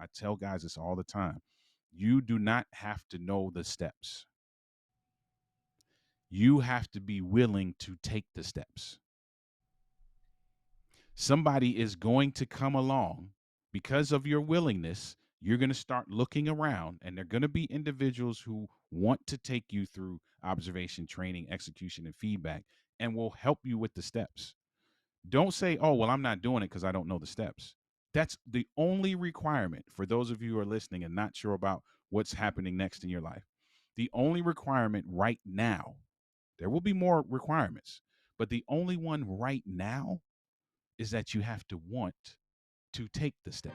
I tell guys this all the time. You do not have to know the steps. You have to be willing to take the steps. Somebody is going to come along because of your willingness. You're going to start looking around, and they're going to be individuals who want to take you through observation, training, execution, and feedback, and will help you with the steps. Don't say, oh, well, I'm not doing it because I don't know the steps. That's the only requirement for those of you who are listening and not sure about what's happening next in your life. The only requirement right now, there will be more requirements, but the only one right now is that you have to want to take the steps.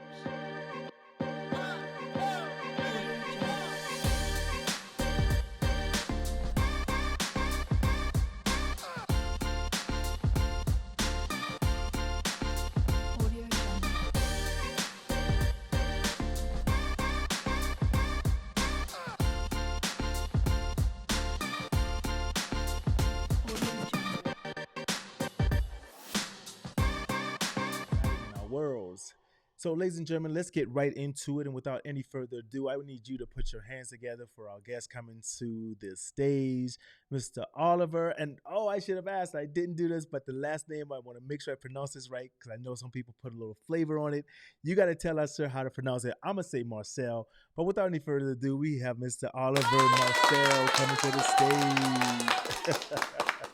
In our worlds. So, ladies and gentlemen, let's get right into it. And without any further ado, I would need you to put your hands together for our guest coming to the stage, Mr. Oliver. And oh, I should have asked, I didn't do this, but the last name, I want to make sure I pronounce this right because I know some people put a little flavor on it. You got to tell us, sir, how to pronounce it. I'm going to say Marcel. But without any further ado, we have Mr. Oliver Marcel coming to the stage.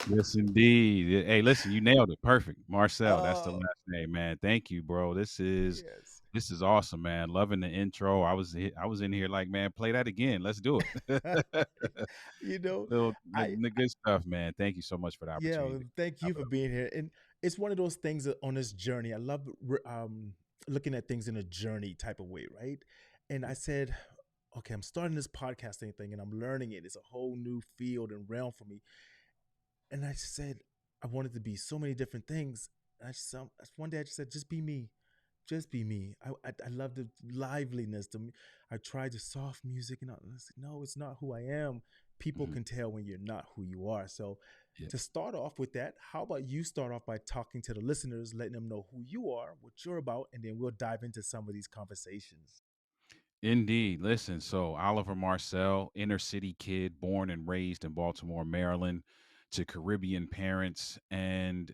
Yes, indeed. Hey, listen, you nailed it. Perfect. Marcel, that's the Oh, last name, man. Thank you, bro. yes. This is awesome, man. Loving the intro. I was in here like, man, play that again. Let's do it. you know, Little I the good stuff, man. Thank you so much for the Yeah, opportunity well, to thank chop you it for up. being here. And it's one of those things that on this journey. I love looking at things in a journey type of way, right? And I said, okay, I'm starting this podcasting thing and I'm learning it. It's a whole new field and realm for me. And I said, I wanted to be so many different things. And one day I just said, just be me. Just be me. I love the liveliness. I tried the soft music and I said, no, it's not who I am. People Mhm. can tell when you're not who you are. So Yeah. to start off with that, how about you start off by talking to the listeners, letting them know who you are, what you're about, and then we'll dive into some of these conversations. Indeed. Listen, so Oliver Marcel, inner city kid, born and raised in Baltimore, Maryland, to Caribbean parents. And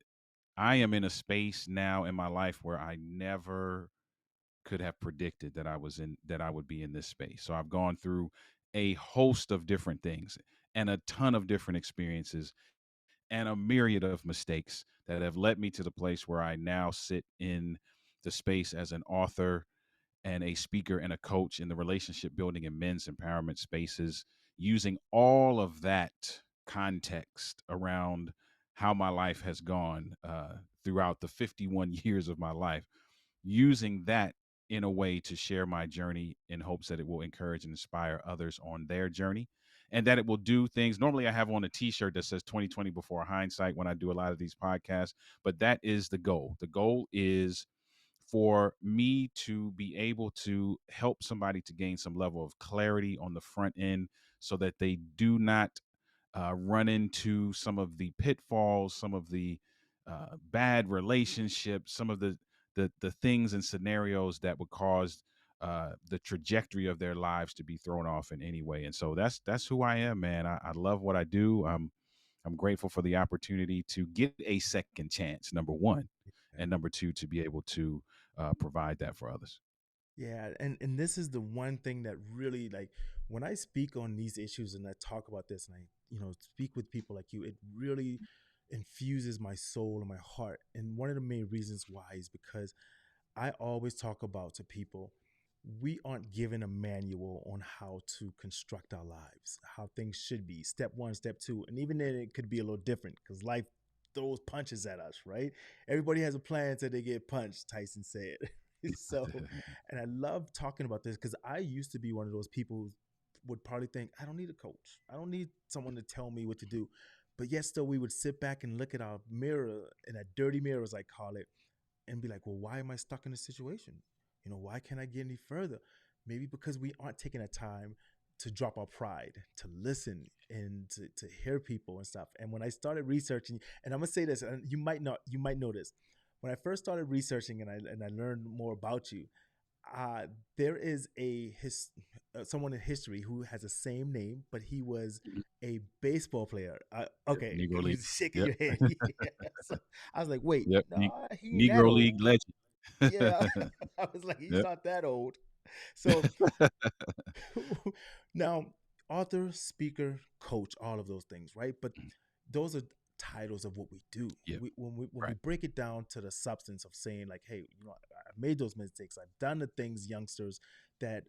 I am in a space now in my life where I never could have predicted that I would be in this space. So I've gone through a host of different things and a ton of different experiences and a myriad of mistakes that have led me to the place where I now sit in the space as an author and a speaker and a coach in the relationship building and men's empowerment spaces, using all of that context around how my life has gone throughout the 51 years of my life, using that in a way to share my journey in hopes that it will encourage and inspire others on their journey and that it will do things. Normally I have on a t-shirt that says 2020 before hindsight when I do a lot of these podcasts, but that is the goal. The goal is for me to be able to help somebody to gain some level of clarity on the front end so that they do not run into some of the pitfalls, some of the bad relationships, some of the things and scenarios that would cause the trajectory of their lives to be thrown off in any way. And so that's who I am, man. I love what I do. I'm grateful for the opportunity to get a second chance. Number one, Yeah. and number two, to be able to provide that for others. Yeah, and this is the one thing that really, like, when I speak on these issues and I talk about this and I speak with people like you, it really infuses my soul and my heart. And one of the main reasons why is because I always talk about to people, we aren't given a manual on how to construct our lives, how things should be. Step one, step two, and even then it could be a little different because life throws punches at us, right? Everybody has a plan until they get punched, Tyson said. So, and I love talking about this because I used to be one of those people who would probably think, I don't need a coach. I don't need someone to tell me what to do. But yet still we would sit back and look at our mirror, in a dirty mirror, as I call it, and be like, well, why am I stuck in this situation? Why can't I get any further? Maybe because we aren't taking the time to drop our pride, to listen and to hear people and stuff. And when I started researching, and I'm gonna say this, and you might know this. When I first started researching and I learned more about you, uh, there is someone in history who has the same name, but he was Mhm. a baseball player. Yep, Okay, Negro you're League. shaking Yep. your head. Yeah. So I was like, wait, Yep, no, he ain't that Negro old. League legend. Yeah, I was like, he's Yep. not that old. So now, author, speaker, coach, all of those things, right? But those are titles of what we do. Yep, When we right. break it down to the substance of saying like, hey, I've made those mistakes. I've done the things, youngsters, that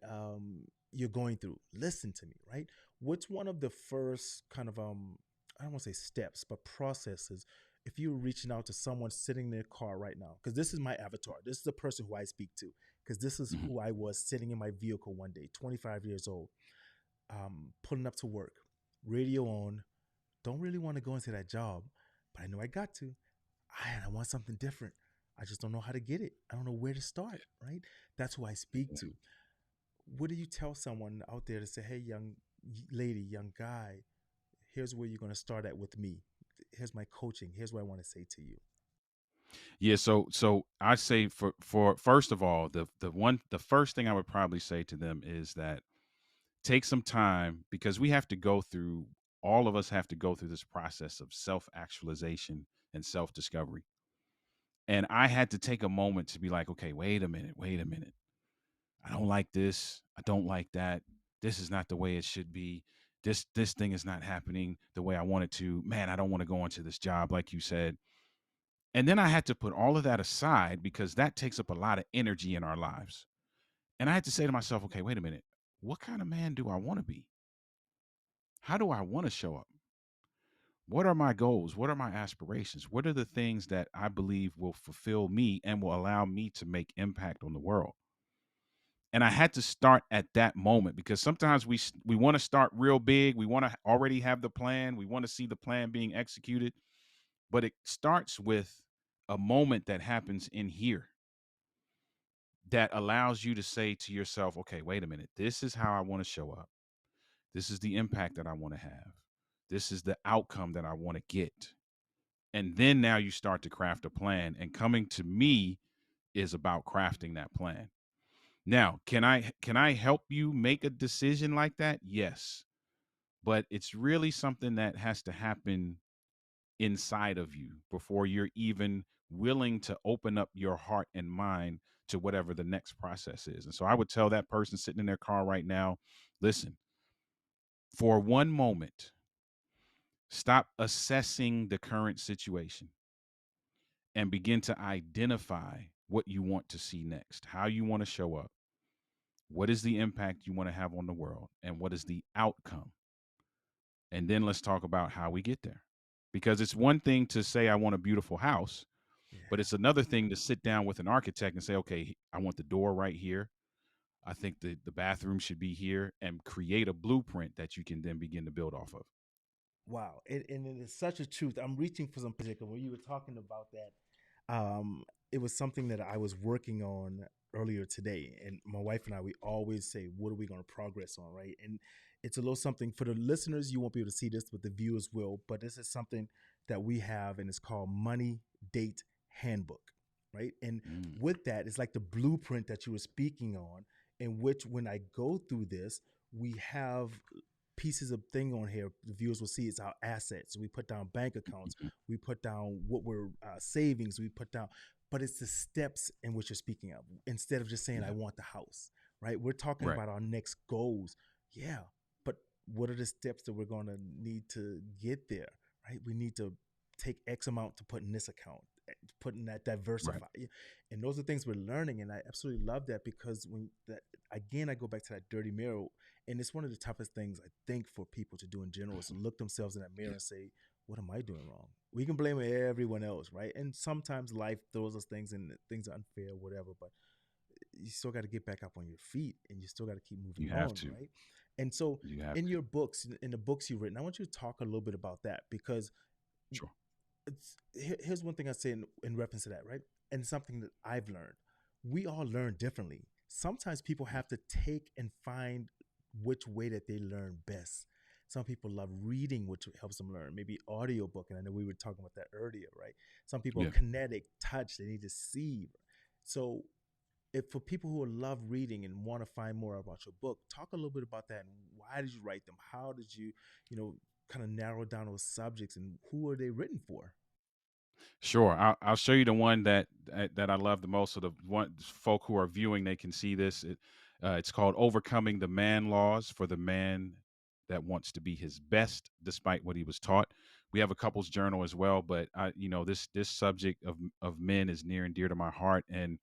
you're going through. Listen to me, right? What's one of the first kind of I don't want to say steps, but processes if you're reaching out to someone sitting in their car right now? Because this is my avatar. This is the person who I speak to because this is Mhm. who I was sitting in my vehicle one day, 25 years old, pulling up to work, radio on. Don't really want to go into that job, but I know I got to. I want something different. I just don't know how to get it. I don't know where to start, right? That's who I speak Yeah. to. What do you tell someone out there to say, hey, young lady, young guy, here's where you're going to start at with me. Here's my coaching. Here's what I want to say to you. Yeah, so I say for first of all, the first thing I would probably say to them is that take some time because we have to go through all of us have to go through this process of self-actualization and self-discovery. And I had to take a moment to be like, okay, wait a minute, wait a minute. I don't like this. I don't like that. This is not the way it should be. This thing is not happening the way I want it to. Man, I don't want to go into this job like you said. And then I had to put all of that aside because that takes up a lot of energy in our lives. And I had to say to myself, okay, wait a minute. What kind of man do I want to be? How do I want to show up? What are my goals? What are my aspirations? What are the things that I believe will fulfill me and will allow me to make impact on the world? And I had to start at that moment because sometimes we want to start real big. We want to already have the plan. We want to see the plan being executed, but it starts with a moment that happens in here that allows you to say to yourself, okay, wait a minute. This is how I want to show up. This is the impact that I want to have. This is the outcome that I want to get. And then now you start to craft a plan. And coming to me is about crafting that plan. Now, can I help you make a decision like that? Yes. But it's really something that has to happen inside of you before you're even willing to open up your heart and mind to whatever the next process is. And so I would tell that person sitting in their car right now, listen, for one moment, stop assessing the current situation and begin to identify what you want to see next, how you want to show up, what is the impact you want to have on the world, and what is the outcome. And then let's talk about how we get there. Because it's one thing to say, I want a beautiful house, but Yeah. it's another thing to sit down with an architect and say, okay, I want the door right here. I think the bathroom should be here and create a blueprint that you can then begin to build off of. Wow. And it is such a truth. I'm reaching for some particular when you were talking about that. It was something that I was working on earlier today. And my wife and I, we always say, what are we going to progress on? Right. And it's a little something for the listeners, you won't be able to see this, but the viewers will. But this is something that we have, and it's called Money Date Handbook. Right. And Mm, with that, it's like the blueprint that you were speaking on, in which when I go through this, we have pieces of thing on here the viewers will see. It's our assets. We put down bank accounts, mhm. we put down what we're savings, we put down, but it's the steps in which you're speaking of, instead of just saying I Yeah. want the house, right? We're talking Right. about our next goals. Yeah, but what are the steps that we're going to need to get there, right? We need to take X amount to put in this account, put in that, Right. diversify. Yeah. And those are things we're learning, and I absolutely love that, because when that, again, I go back to that dirty mirror. And it's one of the toughest things I think for people to do in general, is to look themselves in that mirror Yeah. and say, what am I doing wrong? We can blame everyone else, right? And sometimes life throws us things and things are unfair, whatever, but you still got to get back up on your feet, and you still got to keep moving You have on, to. right? And so You have in to. your books, in the books you've written, I want you to talk a little bit about that, because Sure. here's one thing I say in reference to that, right? And something that I've learned. We all learn differently. Sometimes people Mm, have to take and find which way that they learn best. Some people love reading, which helps them learn. Maybe audiobook, and I know we were talking about that earlier, right? Some people are yeah. kinetic, touch, they need to see. So if for people who love reading and want to find more about your book, talk a little bit about that. And why did you write them? How did you, you know, kind of narrow down those subjects, and who are they written for? Sure, I'll show you the one that I love the most. So the one folk who are viewing, they can see this. It's called "Overcoming the Man Laws for the Man That Wants to Be His Best, Despite What He Was Taught." We have a couples journal as well, but this subject of men is near and dear to my heart, and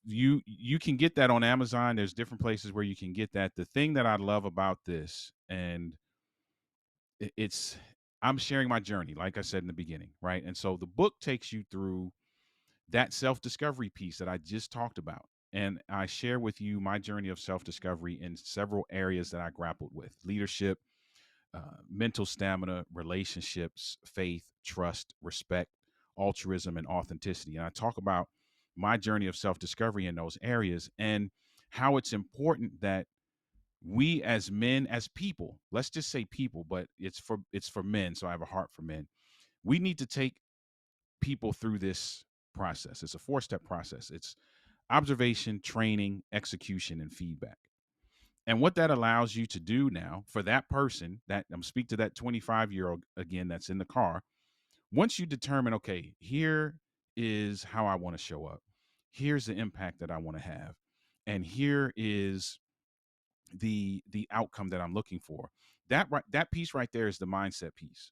you can get that on Amazon. There's different places where you can get that. The thing that I love about this, and it's I'm sharing my journey, like I said in the beginning, right? And so the book takes you through that self discovery piece that I just talked about. And I share with you my journey of self discovery in several areas that I grappled with: leadership, mental stamina, relationships, faith, trust, respect, altruism, and authenticity. And I talk about my journey of self discovery in those areas and how it's important that we as men, as people, let's just say people, but it's for men, so I have a heart for men. We need to take people through this process. It's a four-step process. It's observation, training, execution, and feedback. And what that allows you to do now for that person, that I'm speak to that 25-year-old again that's in the car, once you determine, okay, here is how I want to show up. Here's the impact that I want to have. And here is the outcome that I'm looking for. That piece right there is the mindset piece.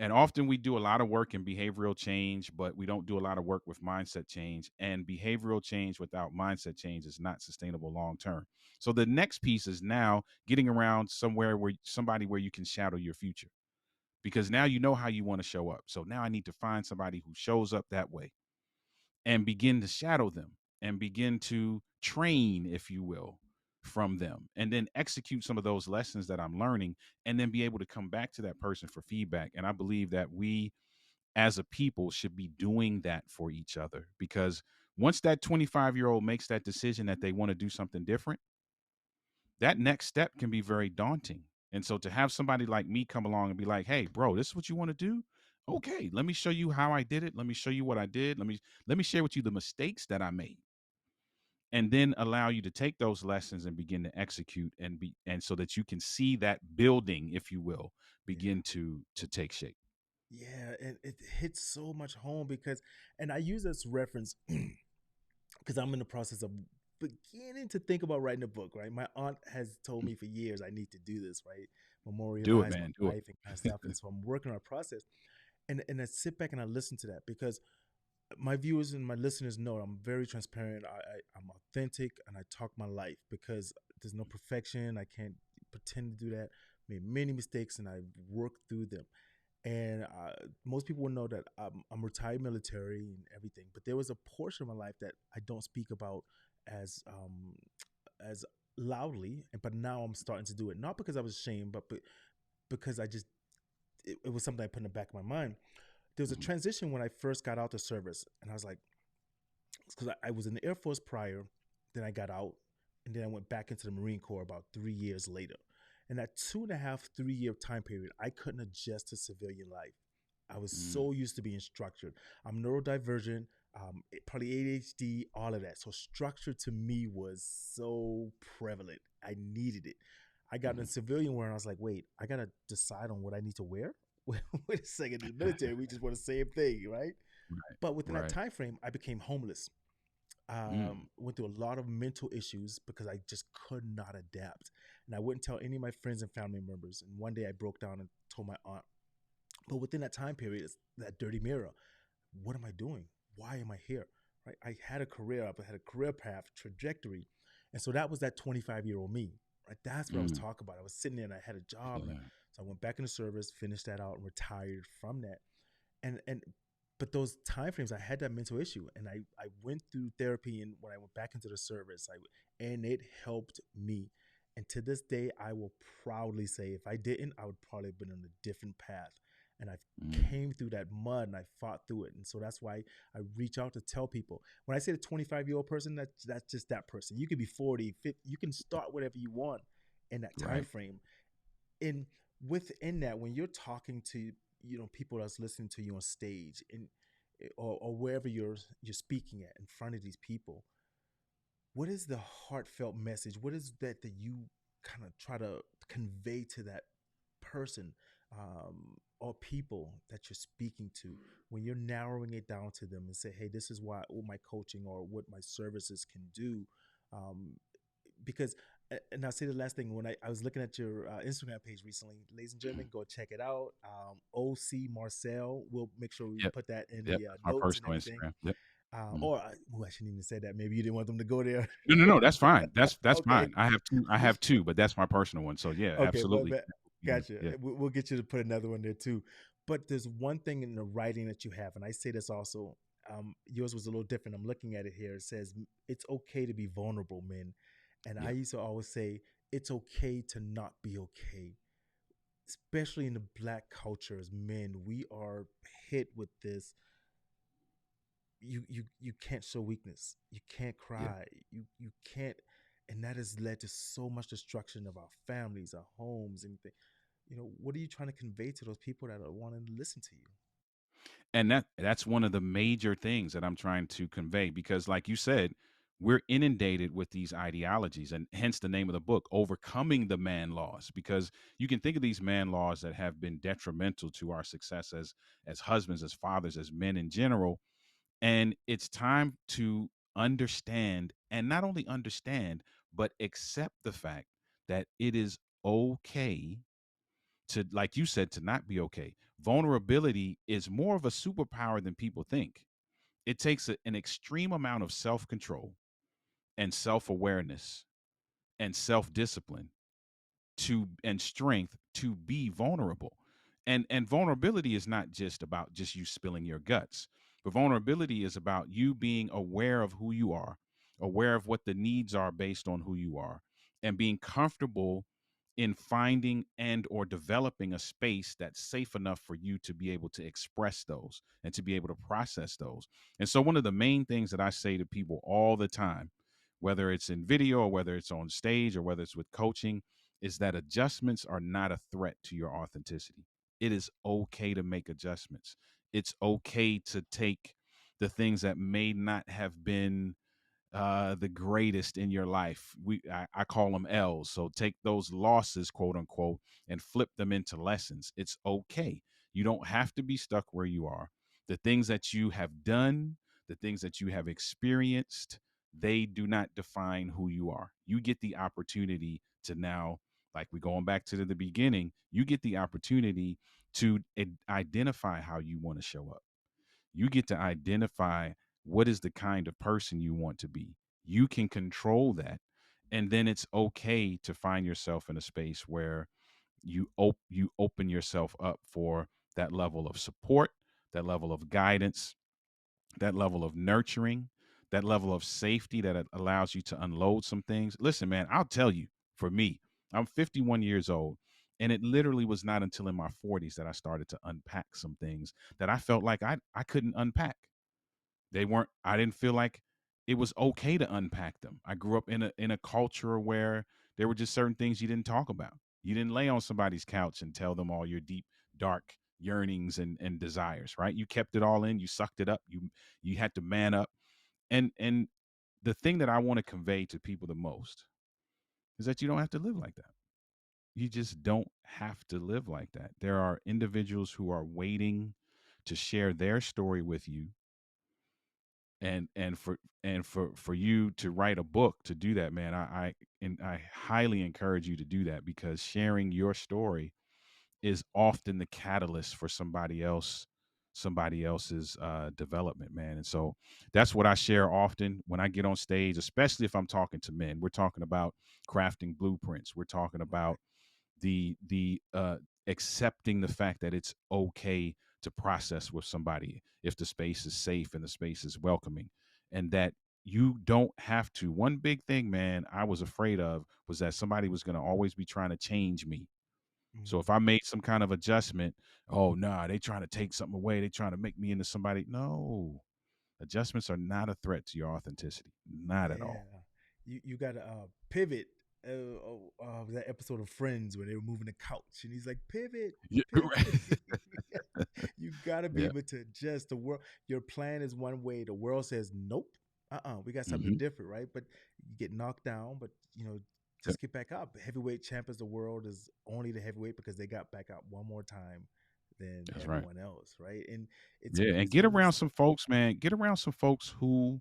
And often we do a lot of work in behavioral change, but we don't do a lot of work with mindset change. And behavioral change without mindset change is not sustainable long term. So the next piece is now getting around somewhere where somebody where you can shadow your future, because now you know how you want to show up. So now I need to find somebody who shows up that way and begin to shadow them and begin to train, if you will, from them, and then execute some of those lessons that I'm learning, and then be able to come back to that person for feedback. And I believe that we as a people should be doing that for each other, because once that 25-year-old makes that decision that they want to do something different, that next step can be very daunting. And so to have somebody like me come along and be like, "Hey, bro, this is what you want to do? Okay, let me show you how I did it. Let me show you what I did. Let me share with you the mistakes that I made." And then allow you to take those lessons and begin to execute and so that you can see that building, if you will, Yeah. begin to take shape. Yeah, and it hits so much home because, and I use this reference because I'm in the process of beginning to think about writing a book, right? My aunt has told me for years I need to do this, right? Do it, Memorialize my man. Do it. life and kind of stuff. And so I'm working on a process. And I sit back and I listen to that because my viewers and my listeners know I'm very transparent. I'm authentic and I talk my life because there's no perfection. I can't pretend to do that. Made many mistakes and I worked through them. And most people will know that I'm retired military and everything, but there was a portion of my life that I don't speak about as as loudly. And but now I'm starting to do it, not because I was ashamed, but because I just it was something I put in the back of my mind. There was a Mhm. transition when I first got out the service, and I was like, because I was in the Air Force prior, then I got out, and then I went back into the Marine Corps about 3 years later. And that 2.5, 3 year time period, I couldn't adjust to civilian life. I was Mm, so used to being structured. I'm neurodivergent, probably ADHD, all of that. So structure to me was so prevalent. I needed it. I got in mhm. civilian wear and I was like, wait, I gotta decide on what I need to wear. Wait a second. In the military, we just want the same thing, right? Right, But within that right. time frame, I became homeless. Mm, Went through a lot of mental issues because I just could not adapt, and I wouldn't tell any of my friends and family members. And one day I broke down and told my aunt. But within that time period, it's that dirty mirror. What am I doing? Why am I here? Right? I had a career. I had a career path trajectory, and so that was that 25-year-old me. Right? That's what I was mm. talking about. I was sitting there and I had a job, and Yeah. so I went back into service, finished that out, and retired from that. And but those time frames, I had that mental issue, and I went through therapy, and when I went back into the service, and it helped me. And to this day, I will proudly say, if I didn't, I would probably have been on a different path. And I Mm, came through that mud and I fought through it. And so that's why I reach out to tell people. When I say the 25-year-old person, that's just that person. You could be 40, 50, you can start whatever you want in that time right. frame. And within that, when you're talking to people that's listening to you on stage and or wherever you're speaking at in front of these people, what is the heartfelt message? What is that you kind of try to convey to that person, or people that you're speaking to, when you're narrowing it down to them and say, hey, this is why all my coaching or what my services can do? um, because and I'll say the last thing. When I was looking at your Instagram page recently, ladies and Mhm. gentlemen, go check it out. OC Marcel. We'll make sure we Yep. put that in Yep. the That's my notes and personal everything. Instagram. Yep. Mhm. I shouldn't even say that. Maybe you didn't want them to go there. No, no, no. That's fine. That's Okay. fine. I have two. I have two, but that's my personal one. So yeah, Okay, absolutely. gotcha. Yeah. We'll get you to put another one there too. But there's one thing in the writing that you have, and I say this also. Yours was a little different. I'm looking at it here. It says it's okay to be vulnerable, men. And I Yeah. used to always say it's okay to not be okay, especially in the black culture. As men, we are hit with this. You can't show weakness. You can't Yeah. cry. You can't, and that has led to so much destruction of our families, our homes, and what are you trying to convey to those people that are wanting to listen to you? And that's one of the major things that I'm trying to convey because like you said, we're inundated with these ideologies and hence the name of the book, Overcoming the Man Laws, because you can think of these man laws that have been detrimental to our success as husbands, as fathers, as men in general, and it's time to understand and not only understand but accept the fact that it is okay to, like you said, to not be okay. Vulnerability is more of a superpower than people think. It takes an extreme amount of self control and self awareness and self discipline to and strength to be vulnerable. And vulnerability is not just about just you spilling your guts. But vulnerability is about you being aware of who you are, aware of what the needs are based on who you are, and being comfortable in finding and or developing a space that's safe enough for you to be able to express those and to be able to process those. And so one of the main things that I say to people all the time, whether it's in video or whether it's on stage or whether it's with coaching, is that adjustments are not a threat to your authenticity. It is okay to make adjustments. It's okay to take the things that may not have been the greatest in your life. I call them L's. So take those losses, quote unquote, and flip them into lessons. It's okay. You don't have to be stuck where you are. The things that you have done, the things that you have experienced, they do not define who you are. You get the opportunity to now, like we're going back to the beginning, you get the opportunity to identify how you want to show up. You get to identify what is the kind of person you want to be. You can control that. And then it's okay to find yourself in a space where you open yourself up for that level of support, that level of guidance, that level of nurturing, that level of safety that allows you to unload some things. Listen, man, I'll tell you, for me, I'm 51 years old. And it literally was not until in my 40s that I started to unpack some things that I felt like I couldn't unpack. They weren't, I didn't feel like it was okay to unpack them. I grew up in a culture where there were just certain things you didn't talk about. You didn't lay on somebody's couch and tell them all your deep, dark yearnings and desires, right? You kept it all in, you sucked it up, you had to man up. And the thing that I want to convey to people the most is that you don't have to live like that. You just don't have to live like that. There are individuals who are waiting to share their story with you, and for you to write a book to do that, man. I highly encourage you to do that because sharing your story is often the catalyst for somebody else's development, man. And so that's what I share often when I get on stage, especially if I'm talking to men. We're talking about crafting blueprints. We're talking Right. about the accepting the fact that it's okay to process with somebody if the space is safe and the space is welcoming, and that you don't have to. One big thing, man, I was afraid of was that somebody was going to always be trying to change me. So Mm. if I made some kind of adjustment, oh nah, they trying to take something away, they trying to make me into somebody. No, adjustments are not a threat to your authenticity, not at Yeah, all. you got to pivot. That episode of Friends where they were moving the couch, and he's like, "Pivot, Yeah, pivot." You got to be yeah, able to adjust. The world, your plan is one way. The world says, "Nope, we got something Hmm. different, right? But you get knocked down, but Yep, just get back up. Heavyweight champions of the world is only the heavyweight because they got back up one more time than that's right. everyone else, right? And it's Yeah, and crazy get when you around some folks, man. Get around some folks who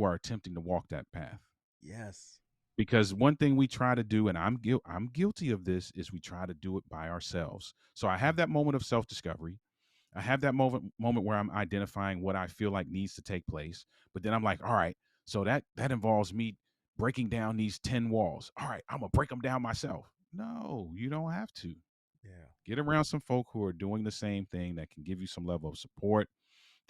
are attempting to walk that path. yes, Because one thing we try to do, and I'm guilty of this, is we try to do it by ourselves. So I have yeah, that moment of self discovery. I have that moment where I'm identifying what I feel like needs to take place. But then I'm like, all right, so that involves me breaking down these 10 walls. All right, I'm gonna break them down myself. No, you don't have to. yeah, Get around some folk who are doing the same thing that can give you some level of support.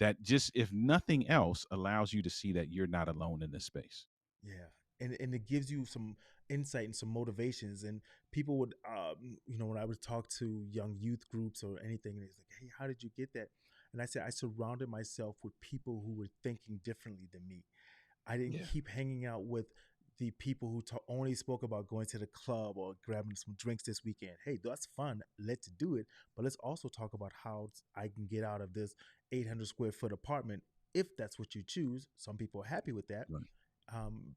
That just, if nothing else, allows you to see that you're not alone in this space. yeah. And it gives you some insight and some motivations. And people would, when I would talk to young youth groups or anything, and it's like, hey, how did you get that? And I said, I surrounded myself with people who were thinking differently than me. I didn't Yeah, keep hanging out with the people who only spoke about going to the club or grabbing some drinks this weekend. Hey, that's fun. Let's do it. But let's also talk about how I can get out of this 800 square foot apartment if that's what you choose. Some people are happy with that. right.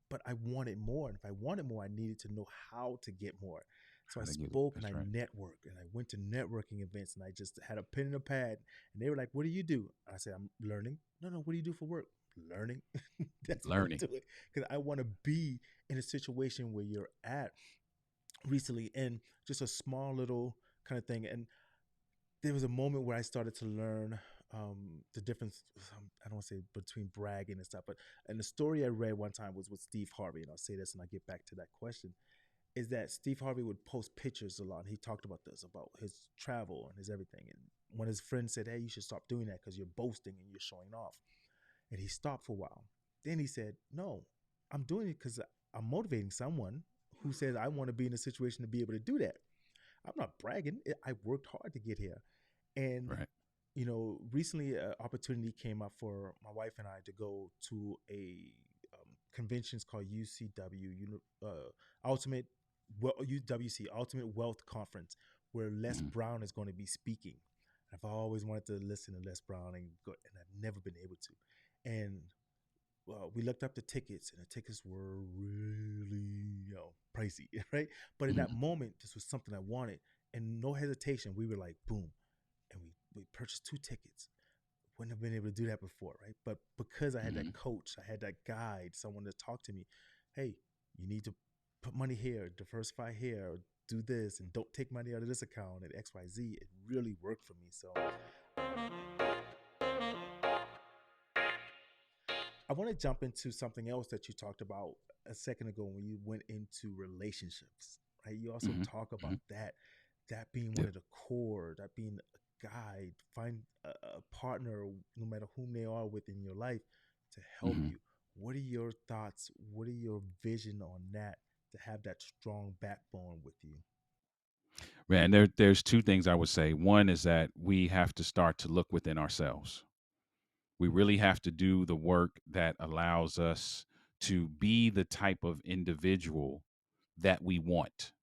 But I wanted more. And if I wanted more, I needed to know how to get more. So I How to get it. spoke and That's I right. networked and I went to networking events and I just had a pen and a pad. And they were like, "What do you do?" I said, "I'm learning." "No, no, what do you do for work?" "Learning." That's what I'm Learning. doing because I want to be in a situation where you're at recently and just a small little kind of thing. And there was a moment where I started to learn the difference. I don't want to say between bragging and stuff, but and the story I read one time was with Steve Harvey, and I'll say this and I'll get back to that question. Is that Steve Harvey would post pictures a lot. And he talked about this, about his travel and his everything. And when his friend said, "Hey, you should stop doing that because you're boasting and you're showing off," and he stopped for a while. Then he said, "No, I'm doing it because I'm motivating someone who says I want to be in a situation to be able to do that. I'm not bragging. I worked hard to get here." And Right. recently an opportunity came up for my wife and I to go to a conventions called UCW, Ultimate UWC Ultimate Wealth Conference, where Les Mhm. Brown is going to be speaking. I've always wanted to listen to Les Brown and I've never been able to. And we looked up the tickets, and the tickets were really pricey, right? But in that Mhm. moment, this was something I wanted, and no hesitation, we were like, boom, and we purchased two tickets. Wouldn't have been able to do that before, right? But because I had that Mhm. coach, I had that guide, someone to talk to me. Hey, you need to put money here, diversify here, or do this, and don't take money out of this account at XYZ. It really worked for me. So I want to jump into something else that you talked about a second ago when you went into relationships, right? You also Mhm. talk about Mhm. that being one Yep. of the core, that being a guide, find a partner, no matter whom they are within your life, to help Mhm. you. What are your thoughts? What are your vision on that to have that strong backbone with you? Man, there's two things I would say. One is that we have to start to look within ourselves. We really have to do the work that allows us to be the type of individual that we want.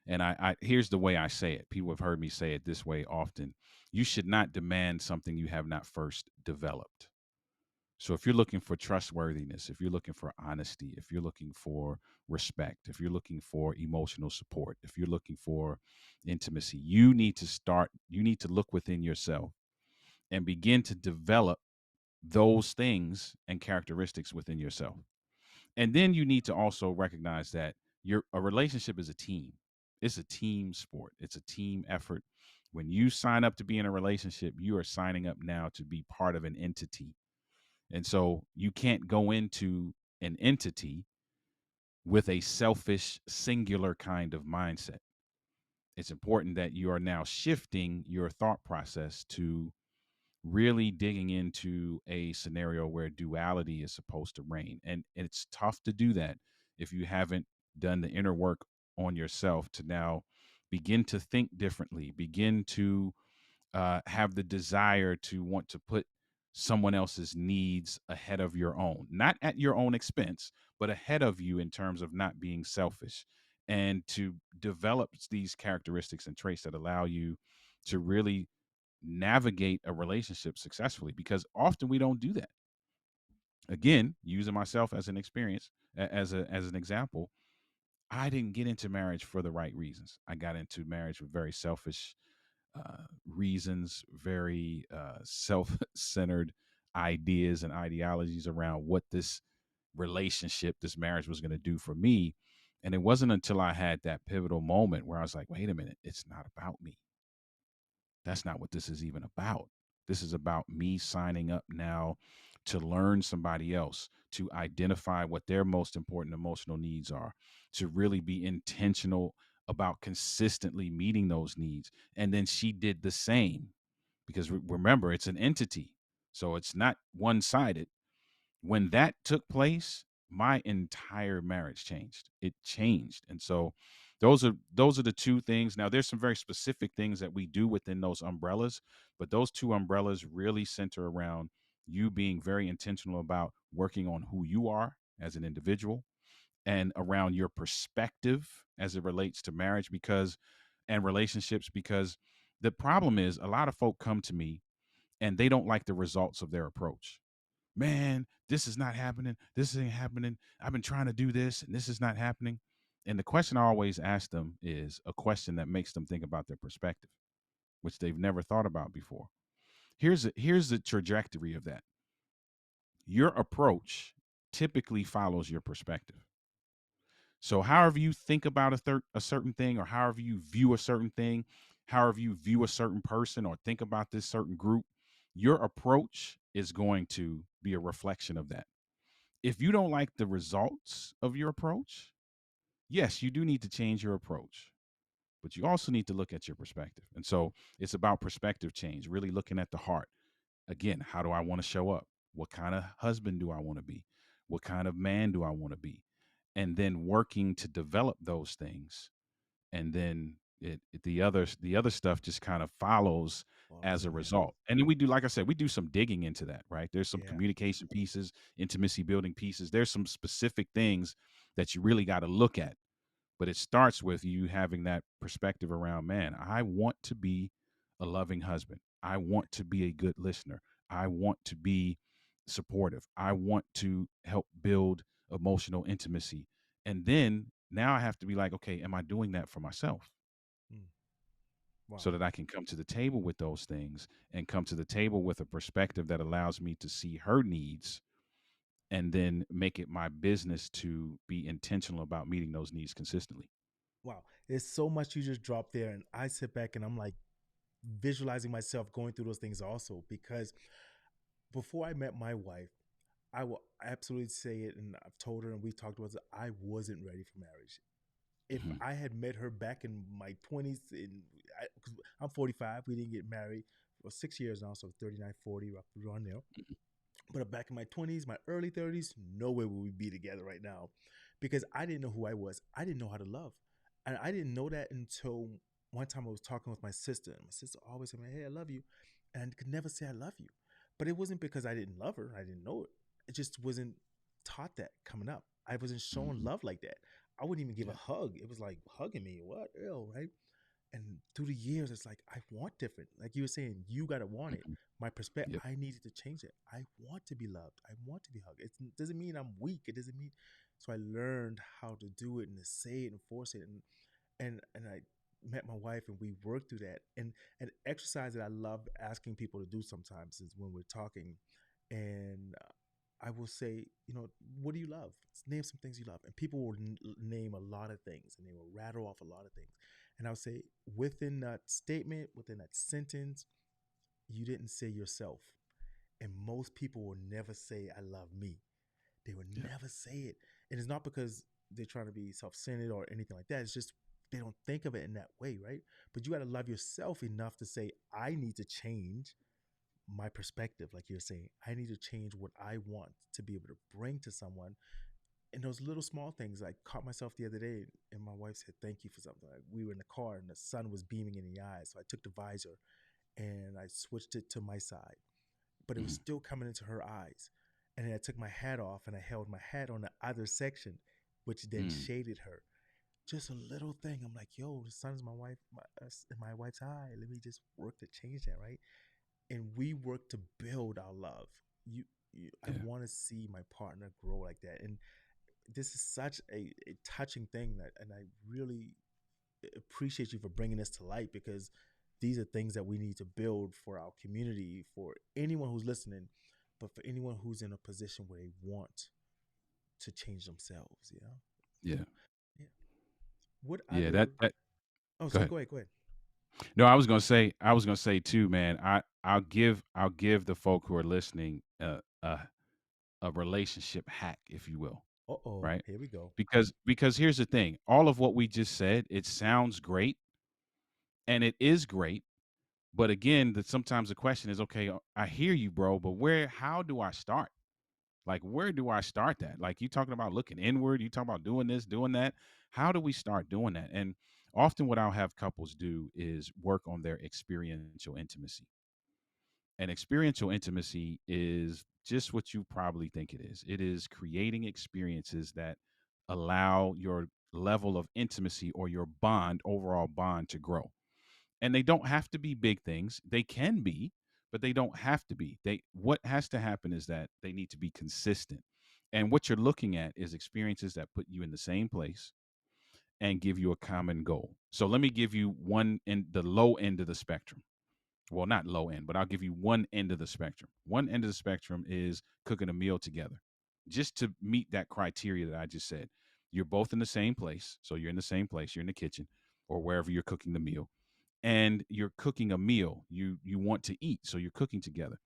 And I here's the way I say it. People have heard me say it this way often. You should not demand something you have not first developed. So if you're looking for trustworthiness, if you're looking for honesty, if you're looking for respect, if you're looking for emotional support, if you're looking for intimacy, you need to look within yourself and begin to develop those things and characteristics within yourself. And then you need to also recognize that your a relationship is a team. It's a team sport. It's a team effort. When you sign up to be in a relationship, you are signing up now to be part of an entity. And so you can't go into an entity with a selfish, singular kind of mindset. It's important that you are now shifting your thought process to really digging into a scenario where duality is supposed to reign. And it's tough to do that if you haven't done the inner work on yourself to now begin to think differently, begin to have the desire to want to put someone else's needs ahead of your own, not at your own expense, but ahead of you in terms of not being selfish, and to develop these characteristics and traits that allow you to really navigate a relationship successfully, because often we don't do that. Again, using myself as an experience, as an example, I didn't get into marriage for the right reasons. I got into marriage with very selfish reasons, very self-centered ideas and ideologies around what this relationship, this marriage was going to do for me. And it wasn't until I had that pivotal moment where I was like, wait a minute, it's not about me. That's not what this is even about. This is about me signing up now to learn somebody else, to identify what their most important emotional needs are, to really be intentional about consistently meeting those needs. And then she did the same because remember, it's an entity. So it's not one sided. When that took place, my entire marriage changed. It changed. And so those are the two things. Now there's some very specific things that we do within those umbrellas, but those two umbrellas really center around you being very intentional about working on who you are as an individual and around your perspective as it relates to marriage because and relationships because the problem is a lot of folk come to me and they don't like the results of their approach. Man, this is not happening. This ain't happening. I've been trying to do this and this is not happening. And the question I always ask them is a question that makes them think about their perspective, which they've never thought about before. Here's the trajectory of that. Your approach typically follows your perspective. So, however you think about a certain thing, or however you view a certain thing, however you view a certain person, or think about this certain group, your approach is going to be a reflection of that. If you don't like the results of your approach, yes, you do need to change your approach, but you also need to look at your perspective. And so it's about perspective change, really looking at the heart. Again, how do I want to show up? What kind of husband do I want to be? What kind of man do I want to be? And then working to develop those things. And then the other stuff just kind of follows Falls as a in there. result. And then we do, like I said, we do some digging into that, right? There's some Yeah. communication pieces, intimacy building pieces. There's some specific things that you really got to look at, but it starts with you having that perspective around, man, I want to be a loving husband. I want to be a good listener. I want to be supportive. I want to help build emotional intimacy. And then now I have to be like, okay, am I doing that for myself? Mm. Wow. So that I can come to the table with those things and come to the table with a perspective that allows me to see her needs and then make it my business to be intentional about meeting those needs consistently. Wow. There's so much you just dropped there. And I sit back and I'm like visualizing myself going through those things also because before I met my wife, I will absolutely say it. And I've told her and we've talked about it. I wasn't ready for marriage. If Mhm. I had met her back in my 20s, cause I'm 45, we didn't get married for 6 years now, so 39, 40, roughly around there. But back in my 20s, my early 30s, no way would we be together right now because I didn't know who I was. I didn't know how to love. And I didn't know that until one time I was talking with my sister. And my sister always said, hey, I love you. And I could never say I love you. But it wasn't because I didn't love her. I didn't know it. It just wasn't taught that coming up. I wasn't shown Mhm. love like that. I wouldn't even give a Yeah. hug. It was like hugging me. What? Ew, right? And through the years, it's like I want different. Like you were saying, you gotta want it. Mhm. My perspective, Yep. I needed to change it. I want to be loved. I want to be hugged. It doesn't mean I'm weak. It doesn't mean. So I learned how to do it and to say it and force it. And I met my wife and we worked through that. And an exercise that I love asking people to do sometimes is when we're talking, and I will say, what do you love? Name some things you love. And people will name a lot of things and they will rattle off a lot of things. And I'll say, within that statement, within that sentence, you didn't say yourself. And most people will never say, I love me. They will Yeah. never say it. And it's not because they're trying to be self centered or anything like that. It's just they don't think of it in that way, right? But you got to love yourself enough to say, I need to change my perspective, like you're saying. I need to change what I want to be able to bring to someone. And those little small things, I caught myself the other day, and my wife said, "Thank you for something." Like we were in the car, and the sun was beaming in the eyes, so I took the visor and I switched it to my side, but it was Mhm. still coming into her eyes. And then I took my hat off, and I held my hat on the other section, which then Mm. shaded her. Just a little thing. I'm like, "Yo, the sun's my wife's eye. Let me just work to change that, right?" And we work to build our love. You I Yeah. want to see my partner grow like that. And this is such a touching thing that, and I really appreciate you for bringing this to light, because these are things that we need to build for our community, for anyone who's listening, but for anyone who's in a position where they want to change themselves. Yeah. Yeah. Yeah. What Yeah. other? That. Oh, Go sorry. ahead. Go ahead. Go ahead. No, I was gonna say too, man. I'll give the folk who are listening a relationship hack, if you will, Uh oh. right? Here we go. Because here's the thing: all of what we just said, it sounds great, and it is great. But again, that sometimes the question is, okay, I hear you, bro, but where? How do I start? Like, where do I start that? Like, you talking about looking inward, you talking about doing this, doing that. How do we start doing that? And often, what I'll have couples do is work on their experiential intimacy. And experiential intimacy is just what you probably think it is. It is creating experiences that allow your level of intimacy or your bond, overall bond, to grow. And they don't have to be big things. They can be, but they don't have to be. They What has to happen is that they need to be consistent. And what you're looking at is experiences that put you in the same place and give you a common goal. So let me give you one in the low end of the spectrum. Well, not low end, but I'll give you one end of the spectrum. One end of the spectrum is cooking a meal together, just to meet that criteria that I just said. You're both in the same place. So you're in the same place, you're in the kitchen or wherever you're cooking the meal, and you're cooking a meal you want to eat, so you're cooking together.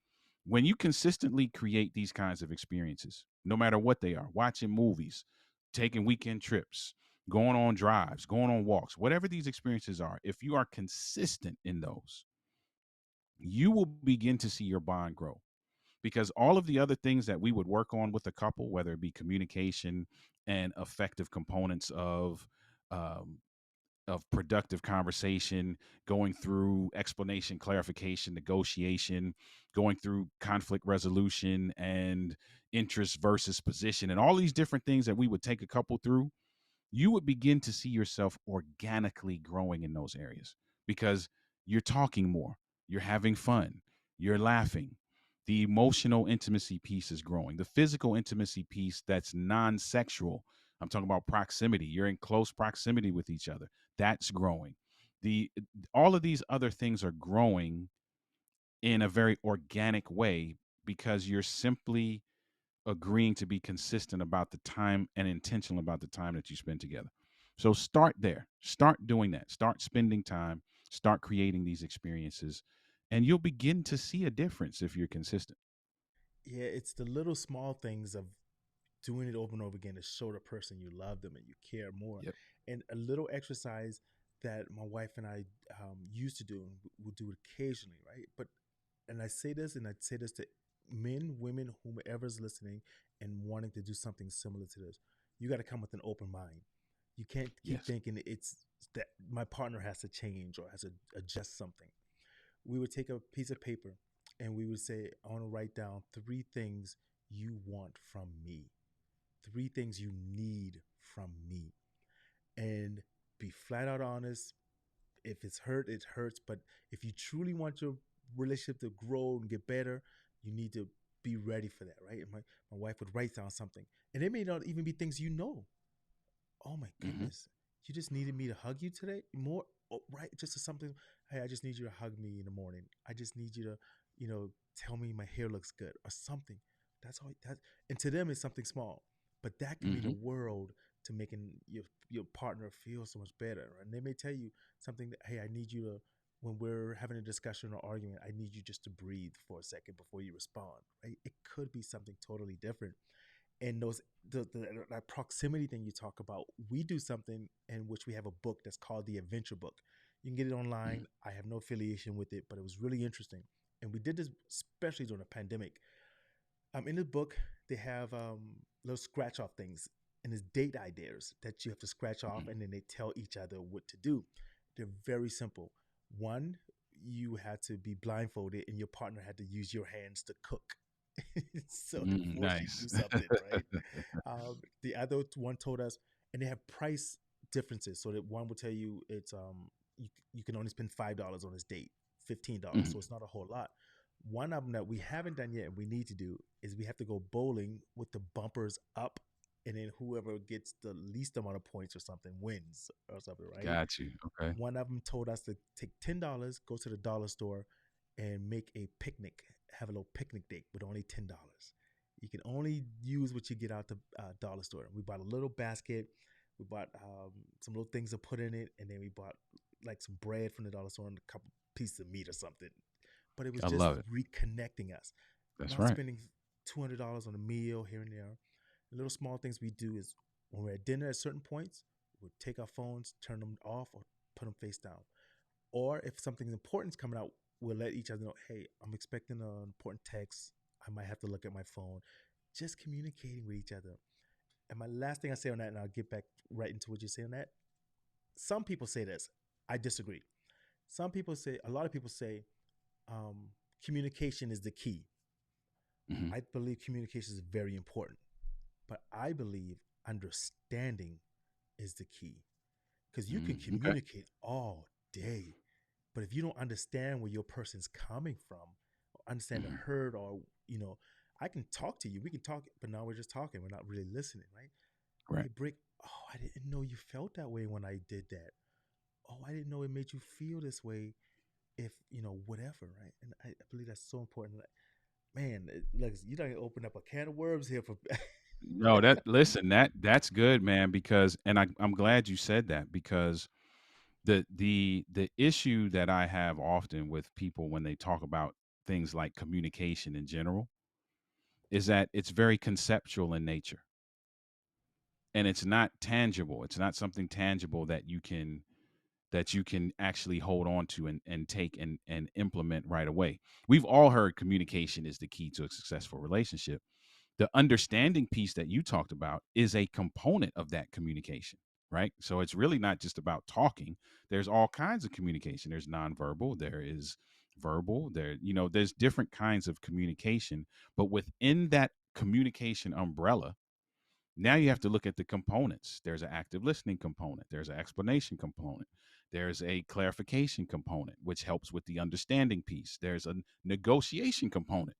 When you consistently create these kinds of experiences, no matter what they are, watching movies, taking weekend trips, going on drives, going on walks, whatever these experiences are, if you are consistent in those, you will begin to see your bond grow. Because all of the other things that we would work on with a couple, whether it be communication and effective components um, of productive conversation, going through explanation, clarification, negotiation, going through conflict resolution and interest versus position, and all these different things that we would take a couple through, you would begin to see yourself organically growing in those areas because you're talking more, you're having fun, you're laughing. The emotional intimacy piece is growing. The physical intimacy piece that's non sexual, I'm talking about proximity. You're in close proximity with each other. That's growing. The All of these other things are growing in a very organic way because you're simply agreeing to be consistent about the time and intentional about the time that you spend together. So start there. Start doing that. Start spending time. Start creating these experiences, and you'll begin to see a difference if you're consistent. Yeah, it's the little small things of doing it over and over again to show the person you love them and you care more. Yep. And a little exercise that my wife and I used to do, and we'll do it occasionally, right? But, and I say this, and I say this to men, women, whomever's listening and wanting to do something similar to this, you got to come with an open mind. You can't keep Yes. thinking it's that my partner has to change or has to adjust something. We would take a piece of paper and we would say, I want to write down three things you want from me, three things you need from me, and be flat out honest. If it's hurt, it hurts. But if you truly want your relationship to grow and get better, you need to be ready for that, right? And my wife would write down something, and it may not even be things you know. Oh my Mm-hmm. goodness, you just needed me to hug you today more, oh, right? Just something. Hey, I just need you to hug me in the morning. I just need you to, tell me my hair looks good or something. That's all that. And to them it's something small, but that can mean the Mm-hmm. world to making your partner feel so much better. And they may tell you something that, hey, I need you to, when we're having a discussion or argument, I need you just to breathe for a second before you respond, right? It could be something totally different. And those, that proximity thing you talk about, we do something in which we have a book that's called the Adventure Book. You can get it Mm-hmm. online. I have no affiliation with it, but it was really interesting. And we did this especially during the pandemic. In the book, they have little scratch off things, and it's date ideas that you have to scratch off, and then they tell each other what to do. They're very simple. One, you had to be blindfolded, and your partner had to use your hands to cook. So they Mm, force you to nice. do something, right? The other one told us, and they have price differences. So that one will tell you it's you can only spend $5 on this date, $15, Mhm. so it's not a whole lot. One of them that we haven't done yet and we need to do is we have to go bowling with the bumpers up, and then whoever gets the least amount of points or something wins or something, right? Got you. Okay. One of them told us to take $10, go to the dollar store, and make a picnic, have a little picnic date with only $10. You can only use what you get out the dollar store. We bought a little basket. We bought some little things to put in it, and then we bought like some bread from the dollar store and a couple pieces of meat or something. But it was I just love it. reconnecting us, That's not right. spending $200 on a meal here and there. The little small things we do is when we're at dinner at certain points, we'll take our phones, turn them off, or put them face down. Or if something important is coming out, we'll let each other know, hey, I'm expecting an important text. I might have to look at my phone. Just communicating with each other. And my last thing I say on that, and I'll get back right into what you say on that. Some people say this. I disagree. Some people say, a lot of people say, communication is the key. Hmm. I believe communication is very important, but I believe understanding is the key because you can Okay. communicate all day, but if you don't understand where your person's coming from, or understand the Hmm. hurt, or I can talk to you, we can talk, but now we're just talking, we're not really listening, right? Right. Hey, Brick, oh, I didn't know you felt that way when I did that. Oh, I didn't know it made you feel this way. If whatever, right? And I believe that's so important. Like, man, look, you don't open up a can of worms here for. No, that listen, that's good, man, because and I'm glad you said that because the issue that I have often with people when they talk about things like communication in general is that it's very conceptual in nature and it's not tangible. It's not something tangible that you can actually hold on to and take and implement right away. We've all heard communication is the key to a successful relationship. The understanding piece that you talked about is a component of that communication, right? So it's really not just about talking. There's all kinds of communication. There's nonverbal, there is verbal, there's different kinds of communication, but within that communication umbrella, now you have to look at the components. There's an active listening component, there's an explanation component, there's a clarification component, which helps with the understanding piece. There's a negotiation component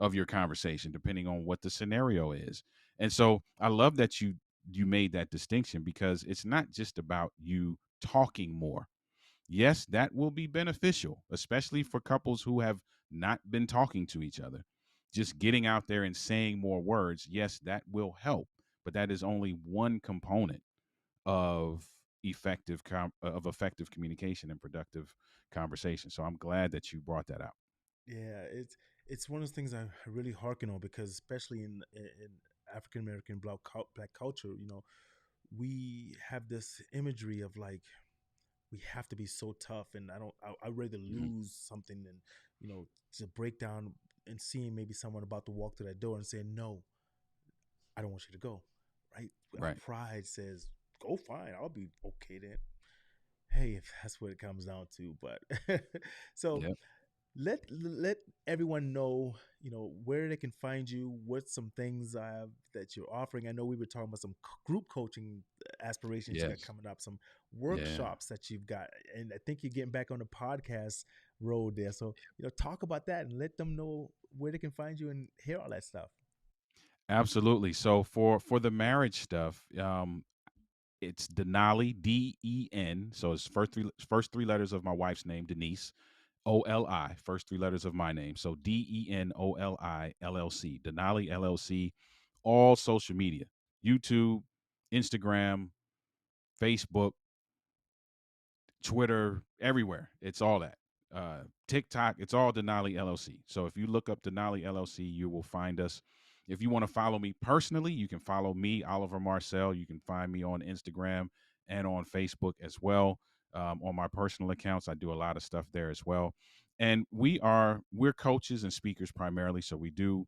of your conversation depending on what the scenario is. And so I love that you made that distinction because it's not just about you talking more. Yes, that will be beneficial, especially for couples who have not been talking to each other. Just getting out there and saying more words, yes, that will help, but that is only one component of effective communication and productive conversation. So I'm glad that you brought that out. Yeah, it's one of those things I really harken on because especially in African American black culture, we have this imagery of like we have to be so tough, and I'd rather Mhm. lose something than to break down and seeing maybe someone about to walk through that door and saying no, I don't want you to go, right? Our Right. pride says go, fine, I'll be okay then. Hey, if that's what it comes down to, but so Yep. let everyone know where they can find you, what some things that you're offering. I know we were talking about some group coaching aspirations you got Yes. coming up, some Yeah. workshops that you've got, and I think you're getting back on the podcast road there, so talk about that and let them know where they can find you and hear all that stuff. Absolutely. So for the marriage stuff, it's Denali, Den. So it's first three letters of my wife's name, Denise. Oli, first three letters of my name. So Denoli LLC, Denali LLC, all social media, YouTube, Instagram, Facebook, Twitter, everywhere. It's all that. TikTok, it's all Denali LLC. So if you look up Denali LLC, you will find us. If you want to follow me personally, you can follow me, Oliver Marcel. You can find me on Instagram and on Facebook as well. On my personal accounts, I do a lot of stuff there as well. And we're coaches and speakers primarily, so we do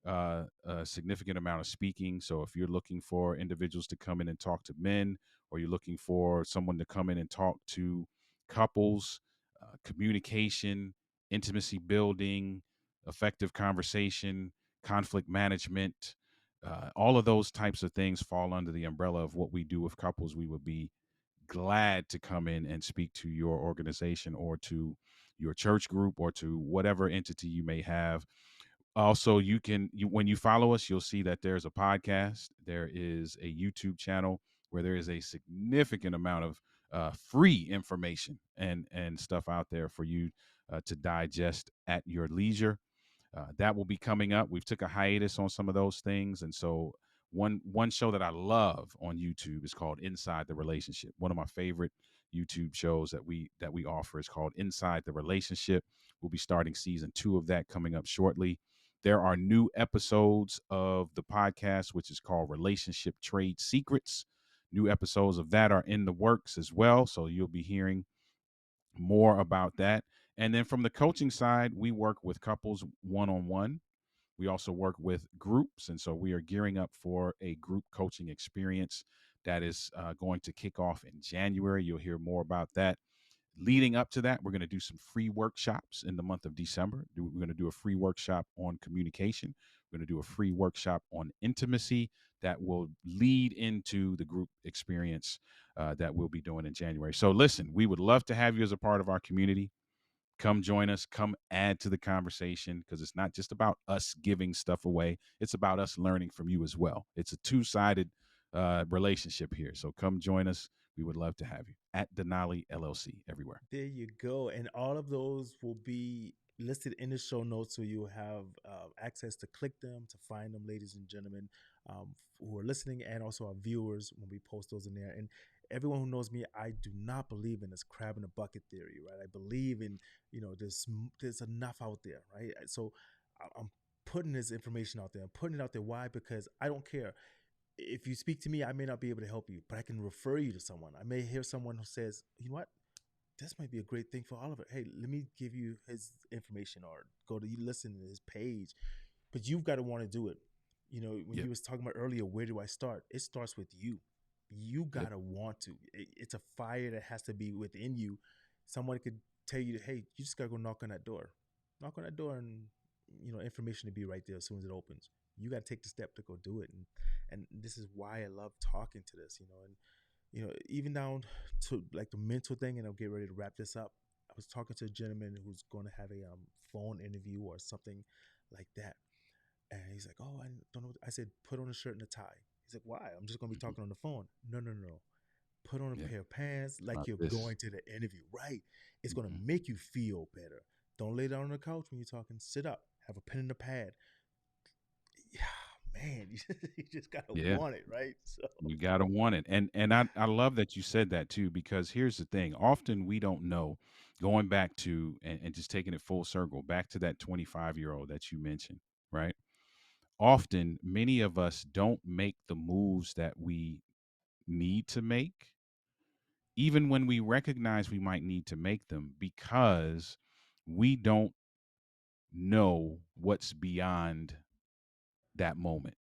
a significant amount of speaking. So if you're looking for individuals to come in and talk to men, or you're looking for someone to come in and talk to couples, communication, intimacy building, effective conversation, conflict management, all of those types of things fall under the umbrella of what we do with couples. We would be glad to come in and speak to your organization or to your church group or to whatever entity you may have. Also, when you follow us, you'll see that there's a podcast. There is a YouTube channel where there is a significant amount of free information and stuff out there for you to digest at your leisure. That will be coming up. We've took a hiatus on some of those things, and so one show that I love on YouTube is called Inside the Relationship. One of my favorite YouTube shows that we offer is called Inside the Relationship. We'll be starting season 2 of that coming up shortly. There are new episodes of the podcast, which is called Relationship Trade Secrets. New episodes of that are in the works as well, so you'll be hearing more about that. And then from the coaching side, we work with couples one on one. We also work with groups. And so we are gearing up for a group coaching experience that is going to kick off in January. You'll hear more about that. Leading up to that, we're going to do some free workshops in the month of December. We're going to do a free workshop on communication. We're going to do a free workshop on intimacy that will lead into the group experience that we'll be doing in January. So, listen, we would love to have you as a part of our community. Come join us, come add to the conversation because it's not just about us giving stuff away, it's about us learning from you as well. It's a two-sided relationship here. So come join us. We would love to have you at Denali LLC everywhere. There you go. And all of those will be listed in the show notes, so you'll have access to click them to find them, ladies and gentlemen, who are listening, and also our viewers when we post those in there. And everyone who knows me, I do not believe in this crab in a bucket theory, right? I believe in, there's enough out there, right? So I'm putting this information out there. I'm putting it out there. Why? Because I don't care. If you speak to me, I may not be able to help you, but I can refer you to someone. I may hear someone who says, you know what, this might be a great thing for Oliver. Hey, let me give you his information, or go to you listen to his page. But you've got to want to do it. When Yep. you was talking about earlier, where do I start? It starts with you. You Yep. gotta want to. It's a fire that has to be within you. Someone could tell you, hey, you just gotta go knock on that door. Knock on that door, and information to be right there as soon as it opens. You gotta take the step to go do it. And this is why I love talking to this. And even down to like the mental thing, and I'll get ready to wrap this up. I was talking to a gentleman who's going to have a phone interview or something like that. And he's like, "Oh, I don't know." I said, "Put on a shirt and a tie." He's like, "Why? I'm just going to be Mhm. talking on the phone." No, no, no, no. Put on a Yeah. pair of pants It's like about you're this. going to the interview, right? It's going to Hmm. make you feel better. Don't lay down on the couch when you're talking. Sit up. Have a pen and a pad. Yeah, man, you just gotta Yeah. want it, right? So, You gotta want it. And I love that you said that too, because here's the thing. Often we don't know, going back to and just taking it full circle, back to that 25-year-old that you mentioned, right? Often many of us don't make the moves that we need to make, even when we recognize we might need to make them, because we don't know what's beyond that moment.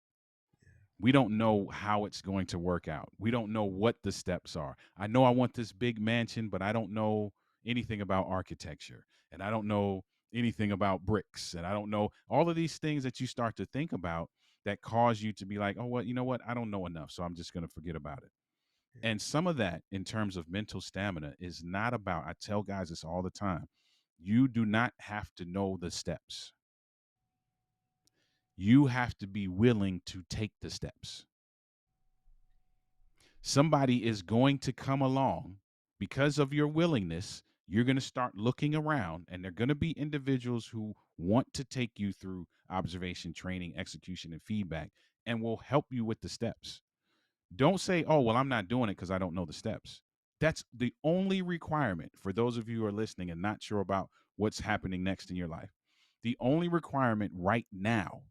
We don't know how it's going to work out. We don't know what the steps are. I know I want this big mansion, but I don't know anything about architecture, and I don't know anything about bricks, and I don't know all of these things that you start to think about that cause you to be like, oh, what, you know what? I don't know enough, so I'm just going to forget about it. yeah, And some of that, in terms of mental stamina, is not about, I tell guys this all the time, you do not have to know the steps. You have to be willing to take the steps. Somebody is going to come along because of your willingness. You're going to start looking around, and they're going to be individuals who want to take you through observation, training, execution, and feedback, and will help you with the steps. Don't say, oh, well, I'm not doing it because I don't know the steps. That's the only requirement for those of you who are listening and not sure about what's happening next in your life. The only requirement right now,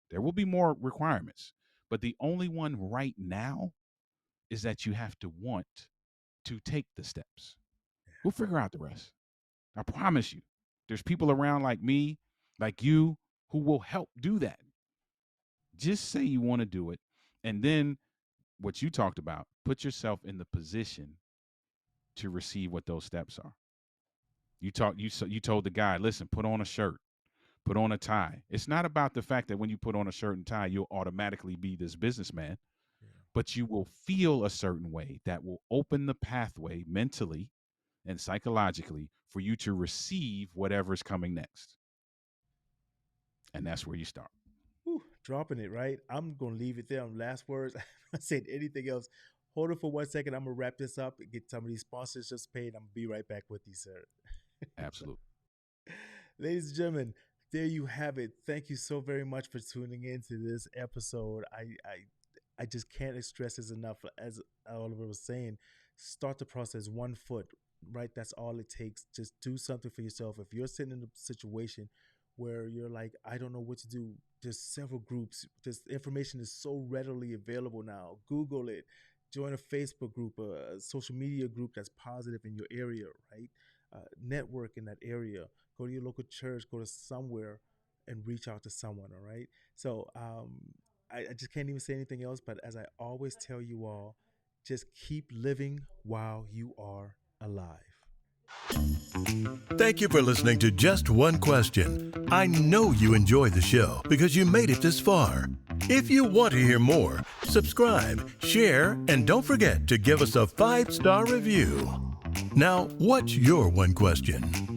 there will be more requirements, but the only one right now is that you have to want to take the steps. We'll figure out the rest. I promise you. There's people around like me, like you, who will help do that. Just say you want to do it. And then what you talked about, put yourself in the position to receive what those steps are. You told the guy, listen, put on a shirt, put on a tie. It's not about the fact that when you put on a shirt and tie, you'll automatically be this businessman, yeah, but you will feel a certain way that will open the pathway mentally and psychologically for you to receive whatever's coming next. And that's where you start. Whew, dropping it, right? I'm gonna leave it there on last words. I'm not saying anything else. Hold it for 1 second. I'm gonna wrap this up and get some of these sponsorships paid. I'm gonna be right back with you, sir. Absolutely. Ladies and gentlemen, there you have it. Thank you so very much for tuning in to this episode. I just can't stress this enough. As Oliver was saying, start the process 1 foot, right? That's all it takes. Just do something for yourself. If you're sitting in a situation where you're like, I don't know what to do, there's several groups. This information is so readily available now. Google it. Join a Facebook group, a social media group that's positive in your area, right? Network in that area. Go to your local church. Go to somewhere and reach out to someone. All right. So I just can't even say anything else. But as I always tell you all, just keep living while you are alive. Thank you for listening to Just One Question. I know you enjoyed the show because you made it this far. If you want to hear more, subscribe, share, and don't forget to give us a 5-star review. Now, what's your one question?